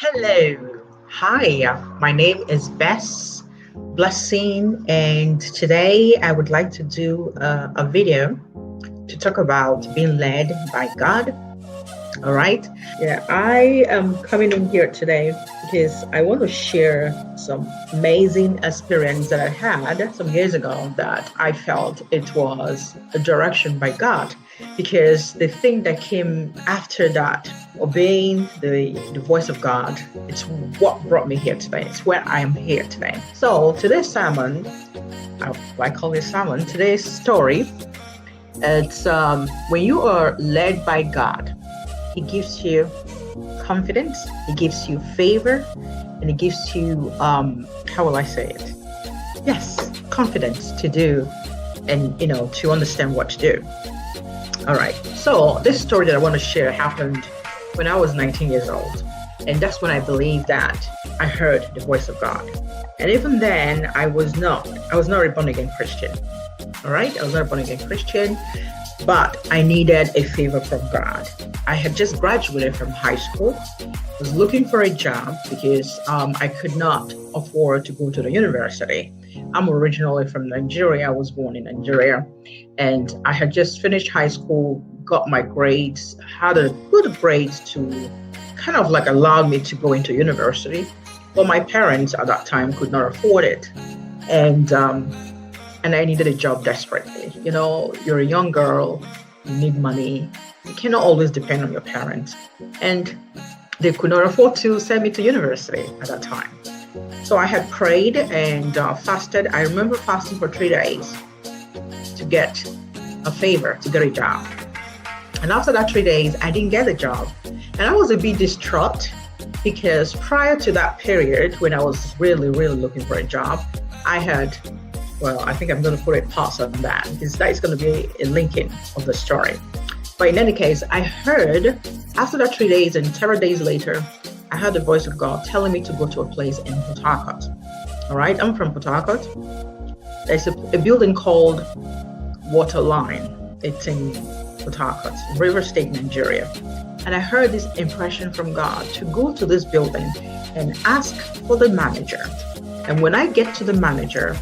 Hello. Hi, my name is Bess Blessing, and today I would like to do a video to talk about being led by God. All right. Yeah, I am coming in here today because I want to share some amazing experience that I had some years ago that I felt it was a direction by God. Because the thing that came after that, obeying the voice of God, it's what brought me here today. It's where I am here today. So today's sermon, I call this sermon, today's story, it's when you are led by God, He gives you confidence, He gives you favor, and He gives you, how will I say it? Yes, confidence to do and, to understand what to do. All right. So this story that I want to share happened when I was 19 years old. And that's when I believed that I heard the voice of God. And even then, I was not a born again Christian. All right. I was not a born again Christian, but I needed a favor from God. I had just graduated from high school. I was looking for a job because I could not afford to go to the university. I'm originally from Nigeria. I was born in Nigeria, and I had just finished high school, got my grades, had a good grades to kind of like allow me to go into university. But my parents at that time could not afford it. And I needed a job desperately. You're a young girl, you need money. You cannot always depend on your parents. And they could not afford to send me to university at that time. So I had prayed and fasted. I remember fasting for 3 days to get a favor, to get a job. And after that 3 days, I didn't get a job. And I was a bit distraught because prior to that period, when I was really, really looking for a job, I think I'm going to put a pause on that because that is going to be a linking of the story. But in any case, I heard after that 3 days and several days later, I heard the voice of God telling me to go to a place in Port Harcourt. All right, I'm from Port Harcourt. There's a building called Waterline. It's in Port Harcourt, River State, Nigeria. And I heard this impression from God to go to this building and ask for the manager. And when I get to the manager,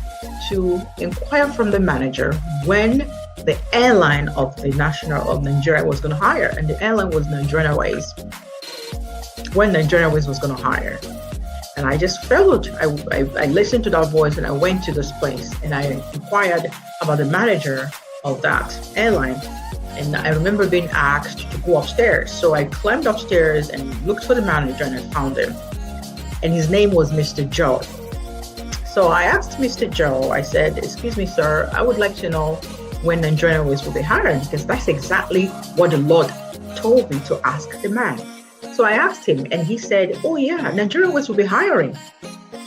to inquire from the manager when the airline of the national of Nigeria was going to hire, and the airline was Nigerian Airways. When Nigerian Airways was going to hire, and I just followed. I listened to that voice, and I went to this place, and I inquired about the manager of that airline. And I remember being asked to go upstairs, so I climbed upstairs and looked for the manager, and I found him, and his name was Mr. Joe. So I asked Mr. Joe. I said, "Excuse me, sir, I would like to know when Nigerian Airways will be hiring, because that's exactly what the Lord told me to ask the man." So I asked him, and he said, "Oh yeah, Nigerian Airways will be hiring."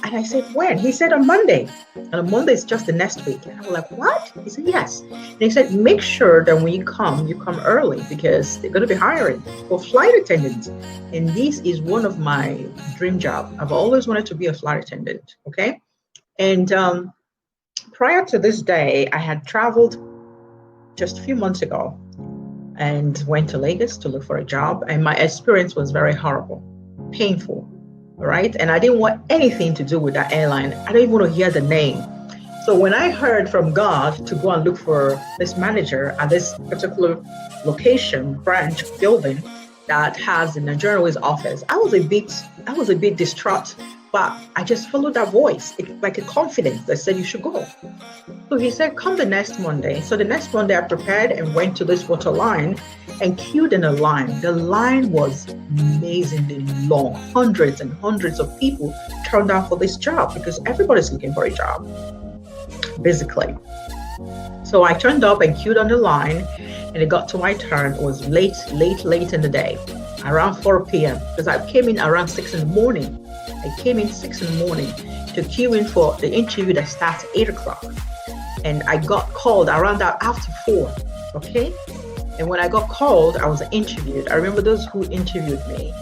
And I said, "When?" He said, "On Monday." And on Monday is just the next week. And I was like, "What?" He said, "Yes." And he said, "Make sure that when you come early, because they're going to be hiring for flight attendants. And this is one of my dream jobs. I've always wanted to be a flight attendant." Okay. And prior to this day, I had traveled just a few months ago and went to Lagos to look for a job. And my experience was very horrible, painful, right? And I didn't want anything to do with that airline. I didn't even want to hear the name. So when I heard from God to go and look for this manager at this particular location, branch, building that has the Nigerian Airways office, I was a bit distraught. But I just followed that voice, like a confidence that said you should go. So he said, "Come the next Monday." So the next Monday I prepared and went to this water line and queued in a line. The line was amazingly long. Hundreds and hundreds of people turned out for this job because everybody's looking for a job, basically. So I turned up and queued on the line, and it got to my turn. It was late in the day, around 4 p.m. because I came in around 6 in the morning. I came in 6 in the morning to queue in for the interview that starts 8 o'clock. And I got called around that after 4, okay? And when I got called, I was interviewed. I remember those who interviewed me.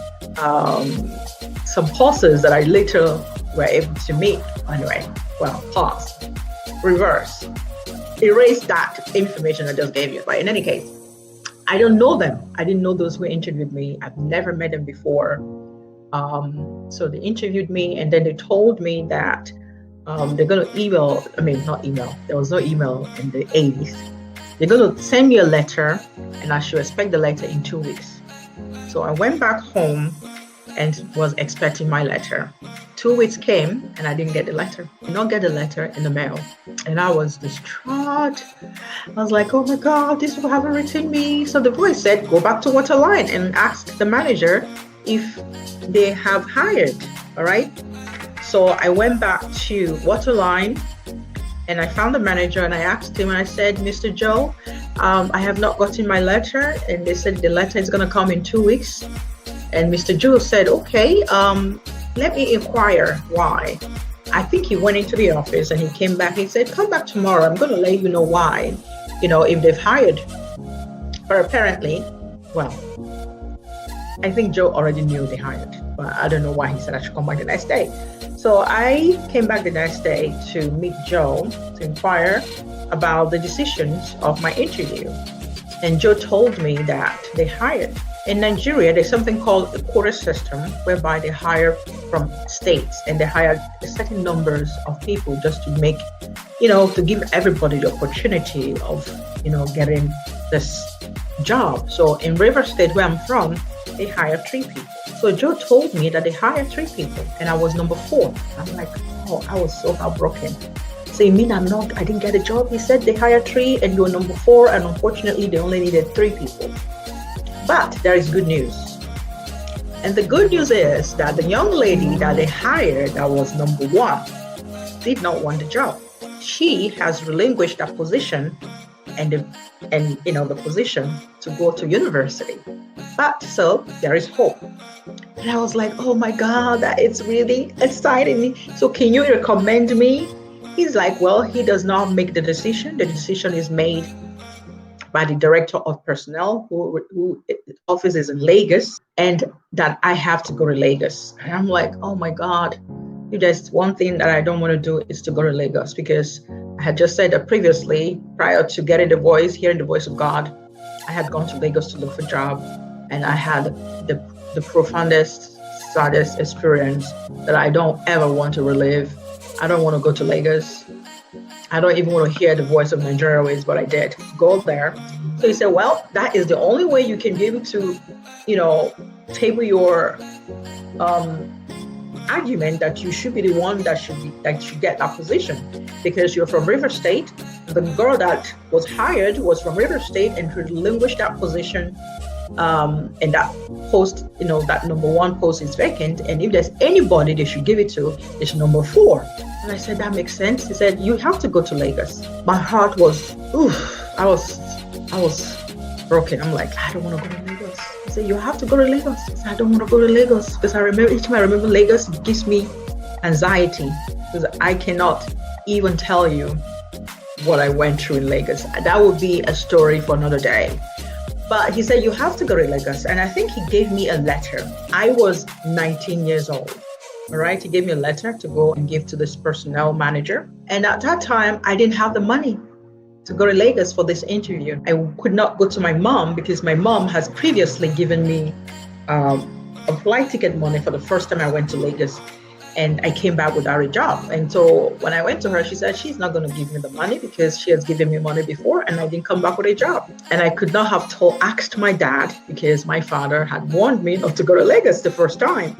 Some pauses that I later were able to meet. Anyway, pause, reverse, erase that information I just gave you. But in any case, I don't know them. I didn't know those who interviewed me. I've never met them before. So they interviewed me, and then they told me that they're going to email. I mean, not email. There was no email in the 80s. They're going to send me a letter, and I should expect the letter in 2 weeks. So I went back home and was expecting my letter. 2 weeks came, and I didn't get the letter. I did not get the letter in the mail, and I was distraught. I was like, "Oh my God, these people haven't written me." So the voice said, "Go back to Waterline and ask the manager if they have hired." All right. So I went back to Waterline, and I found the manager, and I asked him, and I said, "Mr. Joe, I have not gotten my letter." And they said the letter is going to come in 2 weeks. And Mr. Joe said, "Okay, let me inquire why." I think he went into the office and he came back. He said, "Come back tomorrow. I'm going to let you know why, if they've hired." But apparently, well, I think Joe already knew they hired, but I don't know why he said I should come back the next day. So I came back the next day to meet Joe to inquire about the decisions of my interview. And Joe told me that they hired. In Nigeria, there's something called a quota system, whereby they hire from states, and they hire certain numbers of people just to make, to give everybody the opportunity of, getting this job. So in River State, where I'm from, they hire 3 people. So Joe told me that they hired 3 people, and I was number 4. I'm like, oh, I was so heartbroken. So you mean I didn't get a job? He said they hired 3 and you were number 4, and unfortunately they only needed 3 people. But there is good news. And the good news is that the young lady that they hired that was number 1 did not want the job. She has relinquished that position and the position to go to university. But so there is hope. And I was like, oh my God, it's really exciting. So can you recommend me? He's like, well, he does not make the decision. The decision is made by the director of personnel, who office is in Lagos, and that I have to go to Lagos. And I'm like, oh my God, there's one thing that I don't want to do is to go to Lagos, because I had just said that previously, prior to hearing the voice of God, I had gone to Lagos to look for a job, and I had the profoundest, saddest experience that I don't ever want to relive. I don't want to go to Lagos. I don't even want to hear the voice of Nigeria ways, but I did go there. So he said, well, that is the only way you can be able to, table your argument that you should be the one that should get that position, because you're from River State. The girl that was hired was from River State and relinquished that position. And that post, that number 1 post is vacant. And if there's anybody they should give it to, it's number 4. And I said, that makes sense. He said, you have to go to Lagos. My heart was, I was broken. I'm like, I don't want to go to Lagos. He said, you have to go to Lagos. I said, I don't want to go to Lagos, because each time I remember Lagos, it gives me anxiety, because I cannot even tell you what I went through in Lagos. That would be a story for another day. But he said, you have to go to Lagos. And I think he gave me a letter. I was 19 years old. All right. He gave me a letter to go and give to this personnel manager. And at that time, I didn't have the money to go to Lagos for this interview. I could not go to my mom, because my mom has previously given me a flight ticket money for the first time I went to Lagos. And I came back without a job. And so when I went to her, she said she's not going to give me the money, because she has given me money before and I didn't come back with a job. And I could not have asked my dad, because my father had warned me not to go to Lagos the first time.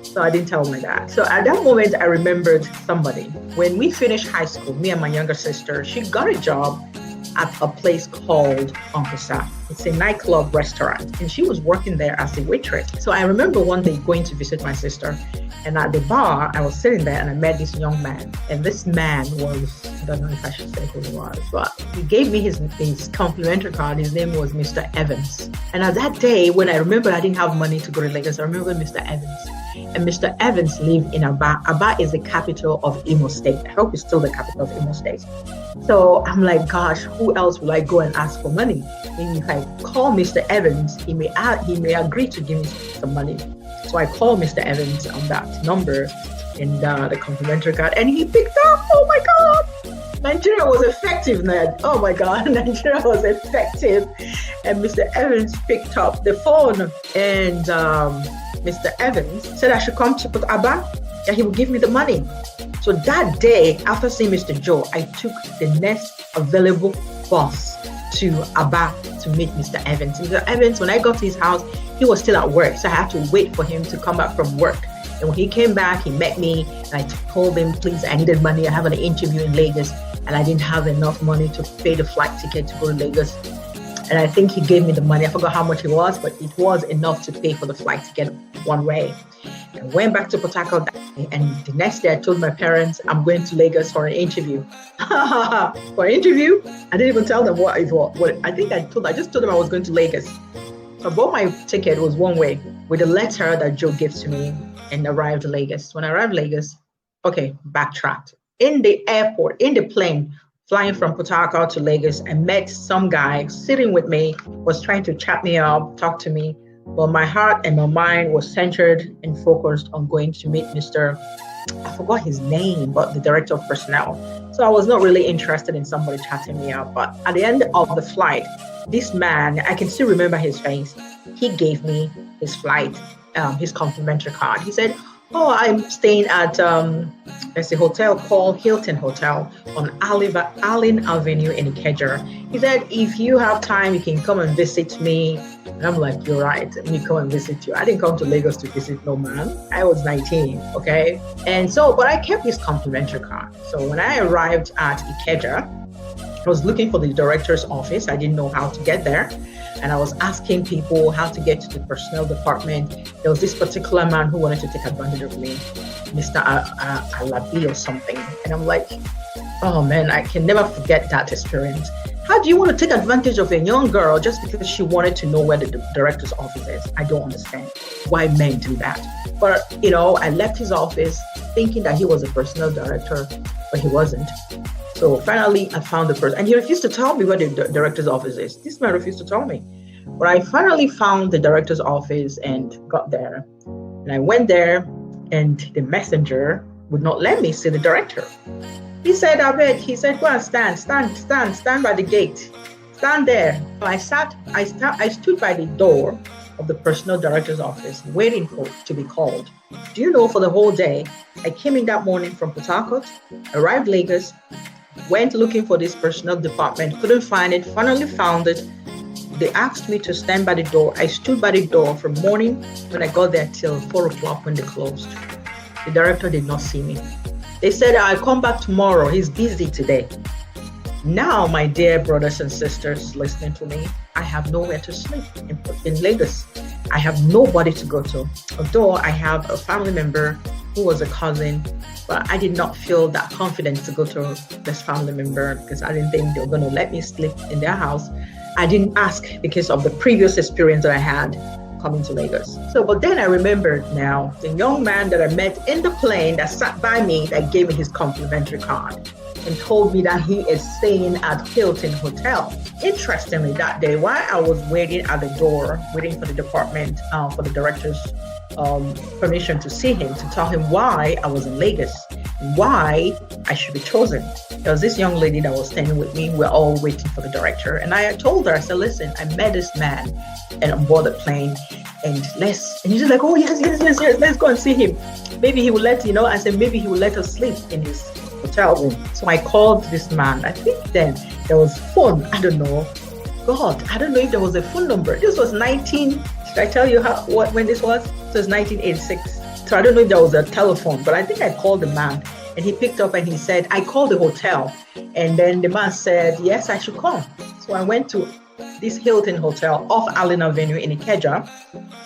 So I didn't tell my dad. So at that moment, I remembered somebody. When we finished high school, me and my younger sister, she got a job at a place called Uncle Sam. It's a nightclub restaurant, and she was working there as a waitress. So I remember one day going to visit my sister, and at the bar, I was sitting there and I met this young man. And this man was, I don't know if I should say who he was, but he gave me his complimentary card. His name was Mr. Evans. And at that day, when I remembered I didn't have money to go to Lagos, I remember Mr. Evans. And Mr. Evans lived in Aba. Aba is the capital of Imo State. I hope it's still the capital of Imo State. So I'm like, gosh, who else will I go and ask for money? And if I call Mr. Evans, he may agree to give me some money. So I called Mr. Evans on that number in the complimentary card, and he picked up. Oh my God! Nigeria was effective, Ned. Oh my God, Nigeria was effective. And Mr. Evans picked up the phone, and Mr. Evans said I should come to Port Abba, that he would give me the money. So that day, after seeing Mr. Joe, I took the next available bus to Abba to meet Mr. Evans. Mr. Evans, when I got to his house, he was still at work, so I had to wait for him to come back from work. And when he came back, he met me, and I told him, please, I needed money. I have an interview in Lagos, and I didn't have enough money to pay the flight ticket to go to Lagos. And I think he gave me the money. I forgot how much it was, but it was enough to pay for the flight ticket one way. I went back to Port Harcourt that day, and the next day I told my parents I'm going to Lagos for an interview. For an interview? I didn't even tell them what it was. I just told them I was going to Lagos. So I bought my ticket, it was one way, with a letter that Joe gave to me, and arrived in Lagos. When I arrived in Lagos, backtracked. In the airport, in the plane, flying from Port Harcourt to Lagos, I met some guy sitting with me, was trying to chat me up, talk to me. But my heart and my mind was centered and focused on going to meet Mr. I forgot his name, but the director of personnel. So I was not really interested in somebody chatting me up. But at the end of the flight, this man, I can still remember his face. He gave me his flight, his complimentary card. He said, oh, I'm staying at there's a hotel called Hilton Hotel on Allen Avenue in Ikeja. He said, if you have time, you can come and visit me. And I'm like, you're right. Let me come and visit you. I didn't come to Lagos to visit no man. I was 19, okay? And so, but I kept his complimentary card. So when I arrived at Ikeja, I was looking for the director's office. I didn't know how to get there. And I was asking people how to get to the personnel department. There was this particular man who wanted to take advantage of me, Mr. Alabi or something. And I'm like, oh man, I can never forget that experience. How do you want to take advantage of a young girl just because she wanted to know where the director's office is? I don't understand why men do that. But, I left his office thinking that he was a personnel director, but he wasn't. So finally, I found the person, and he refused to tell me where the director's office is. This man refused to tell me. But I finally found the director's office and got there. And I went there, and the messenger would not let me see the director. He said, go and stand by the gate. Stand there. So I stood by the door of the personnel director's office, waiting to be called. Do you know, for the whole day, I came in that morning from Port Harcourt, arrived Lagos, went looking for this personnel department, couldn't find it, finally found it. They asked me to stand by the door. I stood by the door from morning when I got there till 4 o'clock when they closed. The director did not see me. They said, I'll come back tomorrow. He's busy today. Now, my dear brothers and sisters listening to me, I have nowhere to sleep in Lagos. I have nobody to go to. Although I have a family member who was a cousin, but I did not feel that confident to go to this family member because I didn't think they were going to let me sleep in their house. I didn't ask because of the previous experience that I had coming to Lagos. But then I remembered now the young man that I met in the plane that sat by me that gave me his complimentary card and told me that he is staying at Hilton Hotel. Interestingly, that day, while I was waiting at the door, waiting for the department, for the director's permission to see him, to tell him why I was in Lagos, why I should be chosen. There was this young lady that was standing with me. We're all waiting for the director. And I told her, I said, listen, I met this man and on board the plane. And he's like, oh, yes, let's go and see him. Maybe he will I said, maybe he will let us sleep in his hotel room. So I called this man. I think then there was phone. I don't know. God, I don't know if there was a phone number. This was should I tell you when this was? It was 1986. So I don't know if there was a telephone, but I think I called the man and he picked up and he said, I called the hotel. And then the man said, yes, I should come. So I went to this Hilton Hotel off Allen Avenue in Ikeja.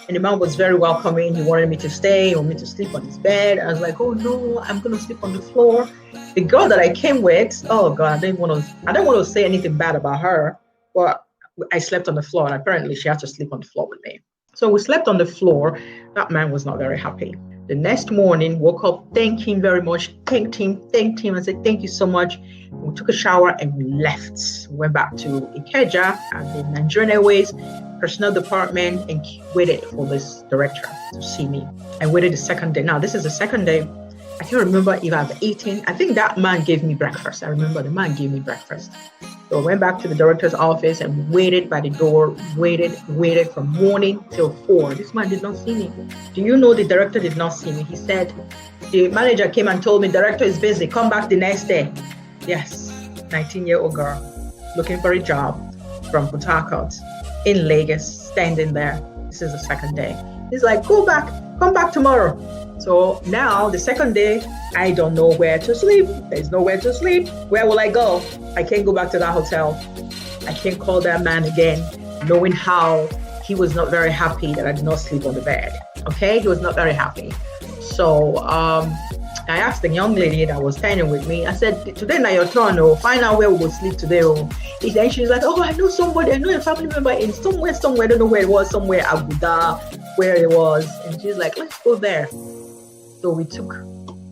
And the man was very welcoming. He wanted me to stay, he wanted me to sleep on his bed. I was like, oh no, I'm going to sleep on the floor. The girl that I came with, oh God, I don't want to say anything bad about her, but I slept on the floor and apparently she had to sleep on the floor with me. So we slept on the floor. That man was not very happy. The next morning, woke up, thanked him very much, thanked him, and said, thank you so much. We took a shower and we left. Went back to Ikeja at the Nigerian Airways personnel department and waited for this director to see me. I waited the second day. Now, this is the second day. I can't remember if I've eaten. I think that man gave me breakfast. I remember the man gave me breakfast. So I went back to the director's office and waited by the door, waited from morning till 4. This man did not see me. Do you know the director did not see me? He said, the manager came and told me, director is busy, come back the next day. Yes, 19-year-old girl looking for a job from Port Harcourt in Lagos, standing there. This is the second day. He's like, go back, come back tomorrow. So now the second day, I don't know where to sleep. There's nowhere to sleep. Where will I go? I can't go back to that hotel. I can't call that man again, knowing how he was not very happy that I did not sleep on the bed. Okay, he was not very happy. So I asked the young lady that was standing with me, I said, today now your turn, find out where we will sleep today. Then she's like, oh, I know somebody, I know a family member in somewhere, I don't know where it was, somewhere Abuja, where it was. And she's like, let's go there. So we took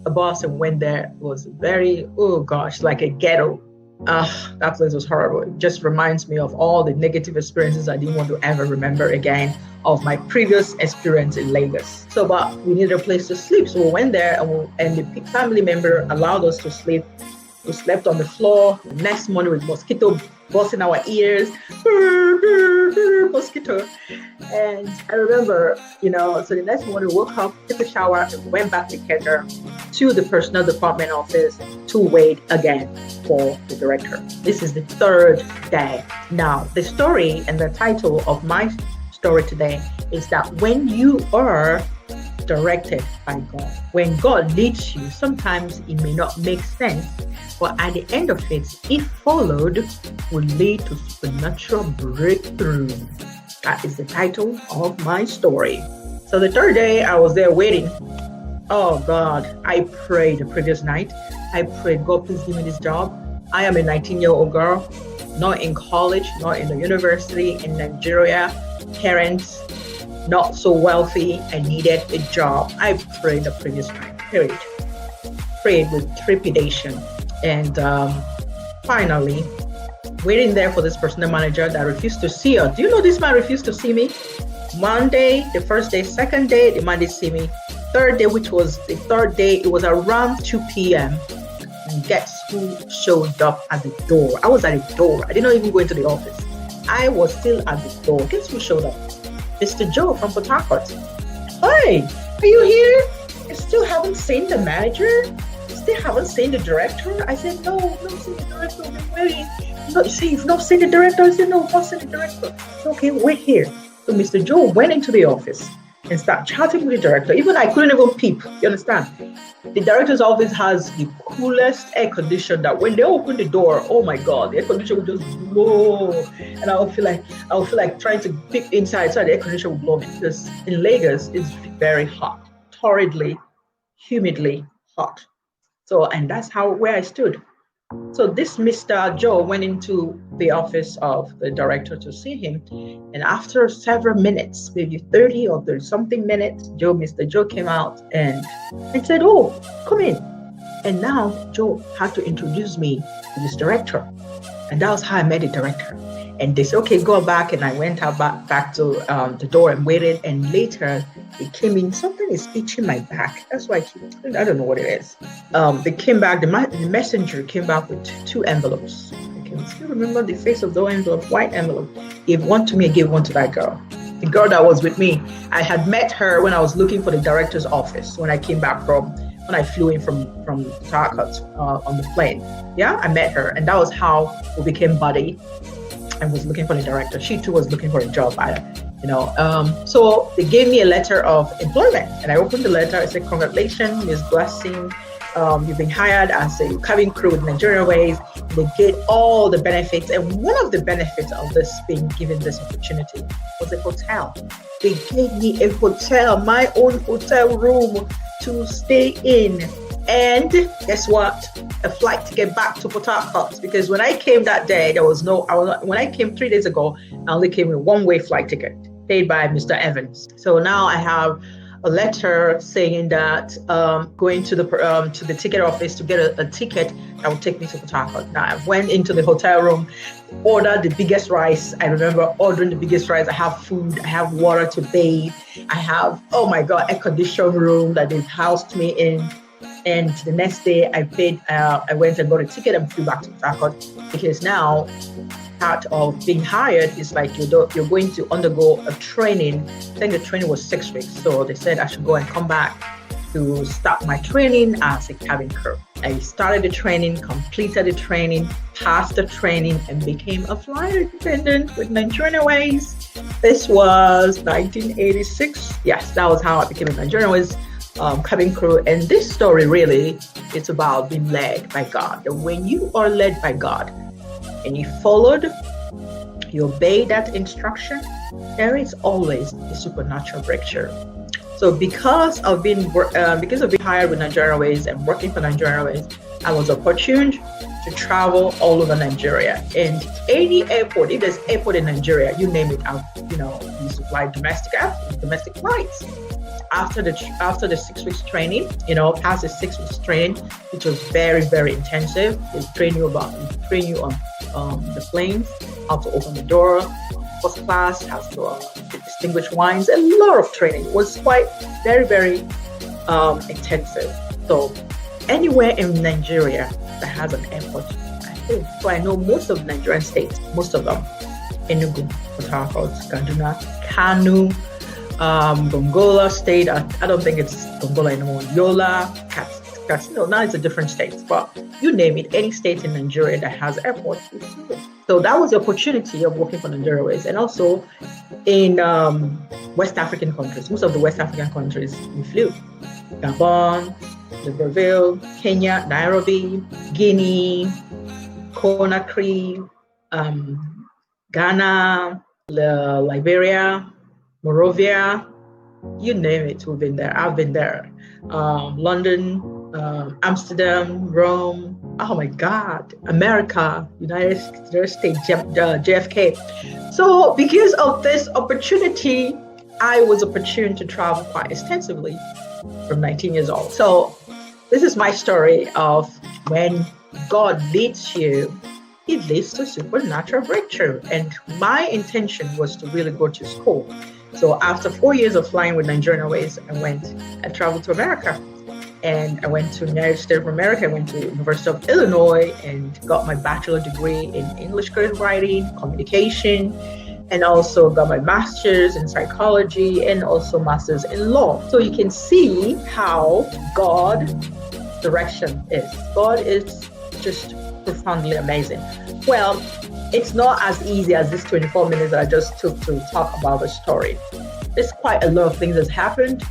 a bus and went there. It was very, oh gosh, like a ghetto. That place was horrible. It just reminds me of all the negative experiences I didn't want to ever remember again of my previous experience in Lagos. So, but we needed a place to sleep. So we went there and the family member allowed us to sleep. We slept on the floor. The next morning with mosquito buzzing our ears. Mosquito. And I remember, so the next morning we woke up, took a shower, and went back together to the personnel department office to wait again for the director. This is the third day. Now, the story and the title of my story today is that when you are directed by God, when God leads you, sometimes it may not make sense, but at the end of it, if followed, will lead to supernatural breakthrough. That is the title of my story. So the third day, I was there waiting. Oh God, I prayed the previous night. I prayed, God, please give me this job. I am a 19-year-old girl, not in college, not in the university, in Nigeria. Parents, not so wealthy. I needed a job. I prayed the previous night, period. Prayed with trepidation. And finally, waiting there for this personnel manager that refused to see us. Do you know this man refused to see me? Monday, the first day, second day, the man didn't see me. Third day, which was the third day, it was around 2 p.m. And guess who showed up at the door? I was at the door. I did not even go into the office. I was still at the door. Guess who showed up? Mr. Joe from Port Harcourt. Hi, are you here? I still haven't seen the manager. Still haven't seen the director. I said, no, I've not seen the director. I've been waiting. No, you see, you've not seen the director? I said, no, I've not seen the director. Okay, wait here. So Mr. Joe went into the office and started chatting with the director. Even I couldn't even peep. You understand? The director's office has the coolest air condition that when they open the door, oh my God, the air condition will just blow. And I would feel like trying to peek inside so the air condition will blow me. Because in Lagos, it's very hot, torridly, humidly hot. So, and that's where I stood. So this Mr. Joe went into the office of the director to see him. And after several minutes, maybe 30 or 30 something minutes, Mr. Joe came out and said, oh, come in. And now Joe had to introduce me to this director. And that was how I met the director. And they said, okay, go back. And I went out back to the door and waited. And later they came in. Something is itching my back. That's why I don't know what it is. They came back. The messenger came back with 2 envelopes. I can still remember the face of the envelope, white envelope. Gave one to me and gave one to that girl. The girl that was with me, I had met her when I was looking for the director's office when I came back when I flew in from Harcourt on the plane. Yeah, I met her. And that was how we became buddy. I was looking for the director. She too was looking for a job. So they gave me a letter of employment, and I opened the letter. I said, "Congratulations, Ms. Blessing. You've been hired as a cabin crew with Nigerian Ways." They get all the benefits, and one of the benefits of this being given this opportunity was a hotel. They gave me a hotel, my own hotel room to stay in. And guess what? A flight to get back to Port Harcourt, because when I came that day, when I came 3 days ago, I only came with a one-way flight ticket paid by Mr. Evans. So now I have a letter saying that going to the ticket office to get a ticket that will take me to Port Harcourt. Now I went into the hotel room, ordered the biggest rice. I remember ordering the biggest rice. I have food, I have water to bathe, I have, oh my God, air conditioned room that they've housed me in. And the next day, I went and got a ticket and flew back to Port Harcourt, because now part of being hired is like you're going to undergo a training. I think the training was 6 weeks. So they said I should go and come back to start my training as a cabin crew. I started the training, completed the training, passed the training, and became a flight attendant with Nigerian Airways. This was 1986. Yes, that was how I became a Nigerian Airways cabin crew. And this story really, it's about being led by God. And when you are led by God and you followed, you obey that instruction, there is always a supernatural breakthrough. So because of being hired with Nigerian Airways and working for Nigerian Airways, I was opportuned to travel all over Nigeria. And any airport, if there's airport in Nigeria, you name it, we supply domestic flights. After the 6 weeks training, past the 6 weeks training, which was very, very intensive. They train you on the planes, how to open the door, first class, how to distinguish wines. A lot of training. It was quite very, very intensive. So anywhere in Nigeria that has an airport, so I know most of the Nigerian states, most of them, Enugu, Port Harcourt, Kaduna, Kano, Gongola State. I don't think it's Gongola anymore. Yola, Katsina. Now it's a different state, but you name it, any state in Nigeria that has airports. So that was the opportunity of working for Nigeria Airways, and also in West African countries. Most of the West African countries we flew: Gabon, Libreville, Kenya, Nairobi, Guinea, Conakry, Ghana, Liberia, Morovia, you name it, we've been there. I've been there. London, Amsterdam, Rome, oh my God, America, United States, JFK. So because of this opportunity, I was opportune to travel quite extensively from 19 years old. So this is my story of when God leads you, it leads to supernatural breakthrough. And my intention was to really go to school. So after 4 years of flying with Nigerian Airways, I traveled to America. And I went to the United States of America. I went to the University of Illinois and got my bachelor degree in English creative writing, communication, and also got my master's in psychology and also master's in law. So you can see how God's direction is. God is just profoundly amazing. Well, it's not as easy as this 24 minutes that I just took to talk about the story. There's quite a lot of things that's happened.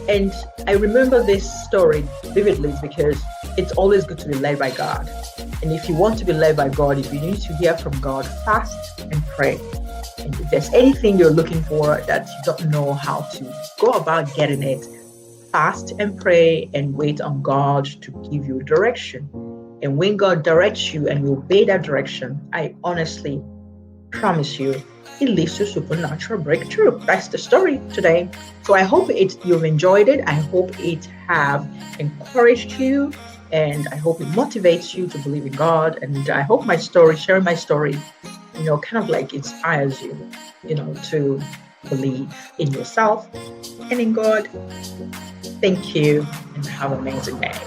And I remember this story vividly because it's always good to be led by God. And if you want to be led by God, if you need to hear from God, fast and pray. And if there's anything you're looking for that you don't know how to go about getting it, fast and pray and wait on God to give you direction. And when God directs you and you obey that direction, I honestly promise you, it leads to supernatural breakthrough. That's the story today. So I hope you've enjoyed it. I hope it have encouraged you, and I hope it motivates you to believe in God. And I hope sharing my story, kind of like inspires you, to believe in yourself and in God. Thank you, and have an amazing day.